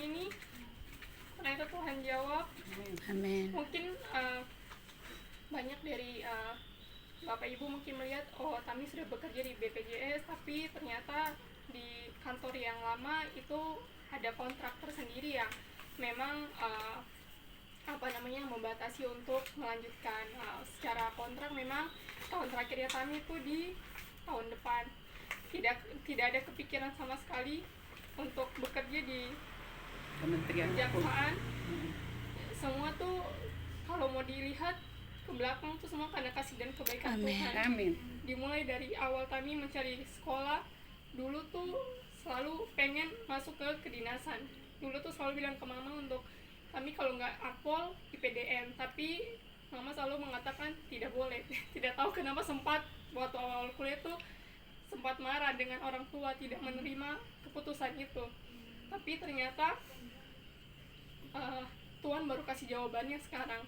ini ternyata Tuhan jawab. Amin. Mungkin banyak dari Bapak Ibu mungkin melihat, oh Tami sudah bekerja di BPJS, tapi ternyata di kantor yang lama itu ada kontrak tersendiri yang memang membatasi untuk melanjutkan. Secara kontrak memang tahun terakhirnya Tami itu di tahun depan. Tidak ada kepikiran sama sekali untuk bekerja di Kementerian kejaksaan. Semua tuh kalau mau dilihat ke belakang tuh semua karena kasih dan kebaikan Tuhan. Amin. Dimulai dari awal Tami mencari sekolah, dulu tuh selalu pengen masuk ke kedinasan. Dulu tuh selalu bilang ke mama untuk Tami kalau nggak akpol IPDN, tapi mama selalu mengatakan tidak boleh. Tidak tahu kenapa sempat waktu awal kuliah tuh sempat marah dengan orang tua tidak menerima keputusan itu. Tapi ternyata Tuhan baru kasih jawabannya sekarang.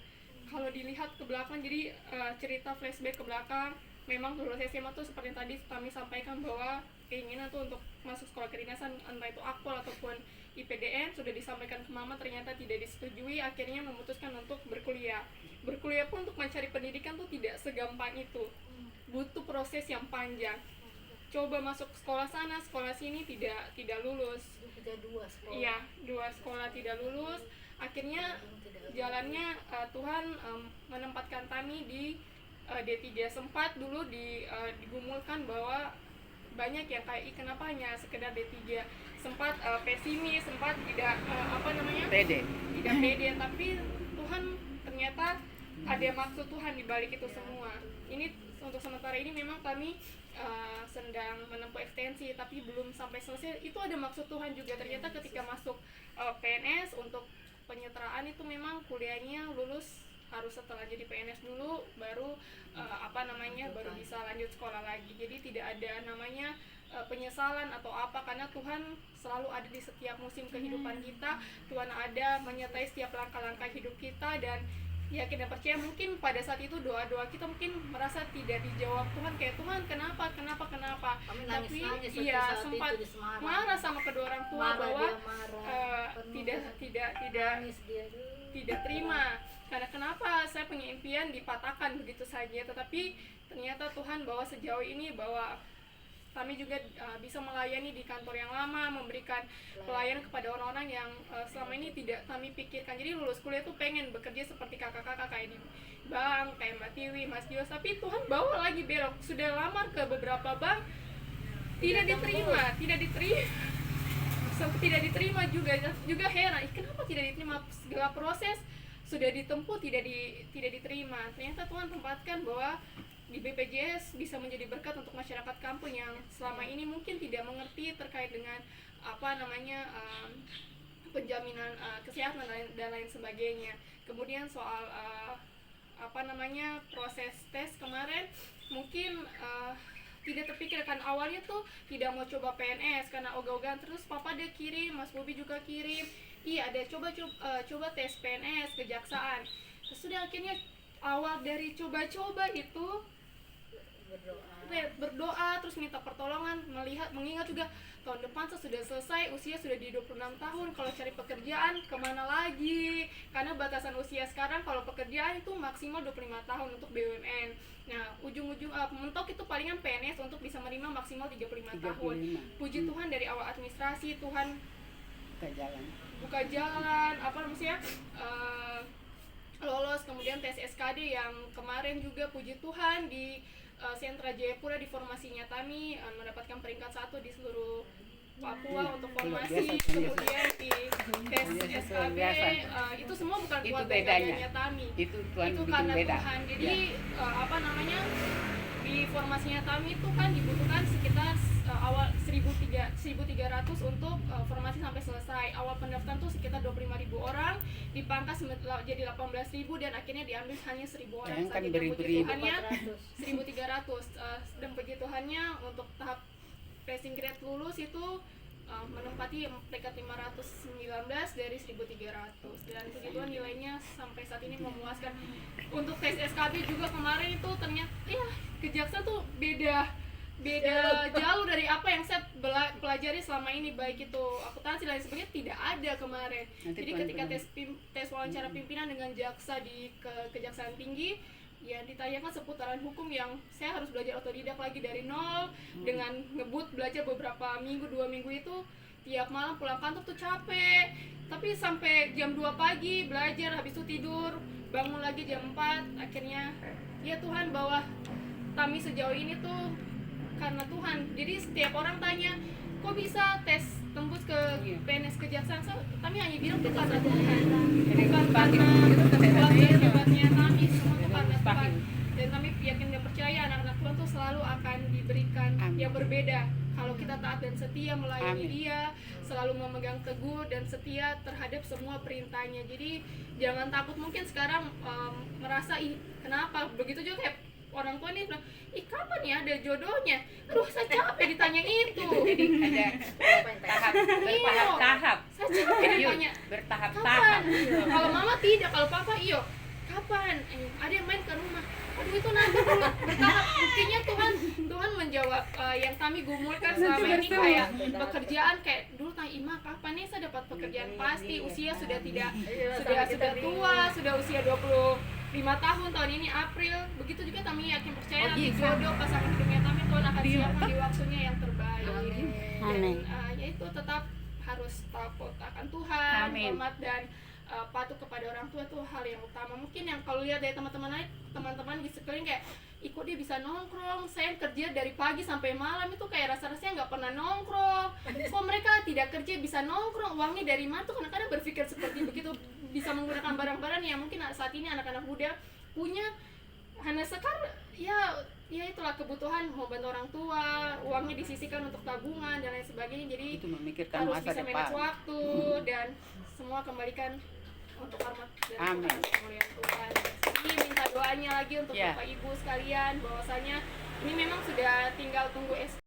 Kalau dilihat ke belakang, jadi cerita flashback ke belakang, memang lulus SMA tuh seperti tadi kami sampaikan bahwa keinginan tuh untuk masuk sekolah kedinasan, entah itu akpol ataupun IPDN, sudah disampaikan ke mama, ternyata tidak disetujui. Akhirnya memutuskan untuk berkuliah. Berkuliah pun untuk mencari pendidikan tuh tidak segampang itu, butuh proses yang panjang. Coba masuk sekolah sana, sekolah sini, tidak lulus. Iya, 2 sekolah tidak lulus. Akhirnya jalannya Tuhan menempatkan Tami di D3. Sempat dulu digumulkan bahwa banyak yang kayak kenapa hanya sekedar D3. Sempat pesimis, sempat tidak Pede. tidak pede, tapi Tuhan ternyata ada maksud Tuhan di balik itu semua. Ini untuk sementara ini memang kami sedang menempuh ekstensi, tapi belum sampai selesai. Itu ada maksud Tuhan juga. Ternyata ketika masuk PNS untuk penyetaraan itu memang kuliahnya lulus harus setelah jadi PNS dulu baru baru bisa lanjut sekolah lagi. Jadi tidak ada namanya penyesalan atau apa, karena Tuhan selalu ada di setiap musim kehidupan kita. Tuhan ada menyertai setiap langkah-langkah hidup kita, dan yakin dan percaya mungkin pada saat itu doa-doa kita mungkin merasa tidak dijawab Tuhan, kayak Tuhan kenapa tapi iya sempat marah sama kedua orang tua bahwa tidak terima, karena kenapa saya punya impian dipatahkan begitu saja. Tetapi ternyata Tuhan bawa sejauh ini, bahwa kami juga bisa melayani di kantor yang lama, memberikan pelayanan kepada orang-orang yang selama ini tidak kami pikirkan. Jadi lulus kuliah tuh pengen bekerja seperti kakak-kakak kayak di bank, kayak Mbak Tiwi, Mas Dios, tapi Tuhan bawa lagi belok. Sudah lamar ke beberapa bank, tidak diterima tidak diterima juga heran, kenapa tidak diterima, segala proses sudah ditempuh tidak diterima. Ternyata Tuhan tempatkan bahwa di BPJS bisa menjadi berkat untuk masyarakat kampung yang selama ini mungkin tidak mengerti terkait dengan penjaminan kesehatan dan lain sebagainya. Kemudian soal proses tes kemarin mungkin tidak terpikirkan. Awalnya tuh tidak mau coba PNS karena ogah-ogahan, terus papa dia kirim, Mas Bobi juga kirim, ada coba tes PNS kejaksaan. Terus sudah akhirnya awal dari coba-coba itu berdoa terus minta pertolongan, mengingat juga tahun depan saya sudah selesai, usia sudah di 26 tahun. Kalau cari pekerjaan kemana lagi, karena batasan usia sekarang kalau pekerjaan itu maksimal 25 tahun untuk BUMN. Nah ujung-ujung mentok itu palingan PNS untuk bisa menerima maksimal 35 tahun. Puji Tuhan dari awal administrasi Tuhan buka jalan lolos. Kemudian tes SKD yang kemarin juga puji Tuhan di Sentra Jayapura di formasinya Tami mendapatkan peringkat 1 di seluruh Papua untuk formasi. Kemudian di tes SKB itu semua bukan buat bedanya Tami, itu karena Tuhan. Jadi di formasinya Tami itu kan dibutuhkan sekitar awal 1.300 untuk formasi sampai selesai. Awal pendaftaran tuh sekitar 25.000 orang, dipangkas jadi 18.000 dan akhirnya diambil hanya 1.000 orang saja. Dan puji Tuhannya 1.300 dan puji Tuhannya untuk tahap passing grade lulus itu menempati peringkat 519 dari 1.300, dan puji Tuhan nilainya sampai saat ini memuaskan. Untuk tes SKB juga kemarin itu ternyata kejaksaan tuh beda beda jauh dari apa yang saya pelajari selama ini, baik itu akuntansi dan lain sebagainya, tidak ada kemarin. Nanti Jadi Tuhan ketika penuh. tes wawancara pimpinan dengan jaksa di Kejaksaan Tinggi, ya ditanyakan seputaran hukum yang saya harus belajar otodidak lagi dari nol, dengan ngebut belajar beberapa minggu, 2 minggu itu tiap malam pulang kantor tuh capek, tapi sampai jam 2 pagi belajar, habis itu tidur, bangun lagi jam 4. Akhirnya ya Tuhan bawa Tami sejauh ini tuh karena Tuhan. Jadi setiap orang tanya, kok bisa tes tembus ke PNS Kejaksaan? Tami hanya bilang itu karena Tuhan, bukan karena hebatnya Tami, semua itu karena Tuhan. Dan Tami yakin dan percaya anak-anak Tuhan tuh selalu akan diberikan yang berbeda kalau kita taat dan setia melayani Dia, selalu memegang teguh dan setia terhadap semua perintahnya. Jadi jangan takut, mungkin sekarang merasa kenapa begitu juga kayak orang tua nih bilang, kapan ya ada jodohnya? Aduh, saya capek ditanya itu. Jadi ada bertahap-tahap. Saya capek ditanya bertahap-tahap. Kalau mama tidak, kalau papa iyo. Kapan? Ada yang main ke rumah. Aduh, itu nanti dulu bertahap. Buktinya Tuhan menjawab yang kami gumulkan selama ini, kayak pekerjaan, kayak dulu tanya Ima kapan nih saya dapat pekerjaan, pasti usia sudah tidak sudah tua, sudah usia 25 tahun tahun ini April. Begitu juga kami yakin percaya nanti jodoh pasangan hidupnya kami Tuhan akan siapkan di waktunya yang terbaik. Dan ya itu tetap harus takut akan Tuhan, hormat dan patuh kepada orang tua tuh hal yang utama. Mungkin yang kalau lihat dari teman-teman di sekeliling kayak, kok dia bisa nongkrong, saya kerja dari pagi sampai malam itu kayak rasa-rasanya nggak pernah nongkrong, kok mereka tidak kerja bisa nongkrong, uangnya dari mana tuh? Kadang-kadang berpikir seperti begitu, bisa menggunakan barang-barang yang mungkin saat ini anak-anak muda punya hanya sekarang ya itulah kebutuhan, mau bantu orang tua, uangnya disisihkan untuk tabungan dan lain sebagainya. Jadi Itu memikirkan harus masa bisa depan. manage waktu dan semua kembalikan untuk hormat dan Amin. kemuliaan Tuhan. Jadi minta doanya lagi untuk Bapak Ibu sekalian, bahwasanya ini memang sudah tinggal tunggu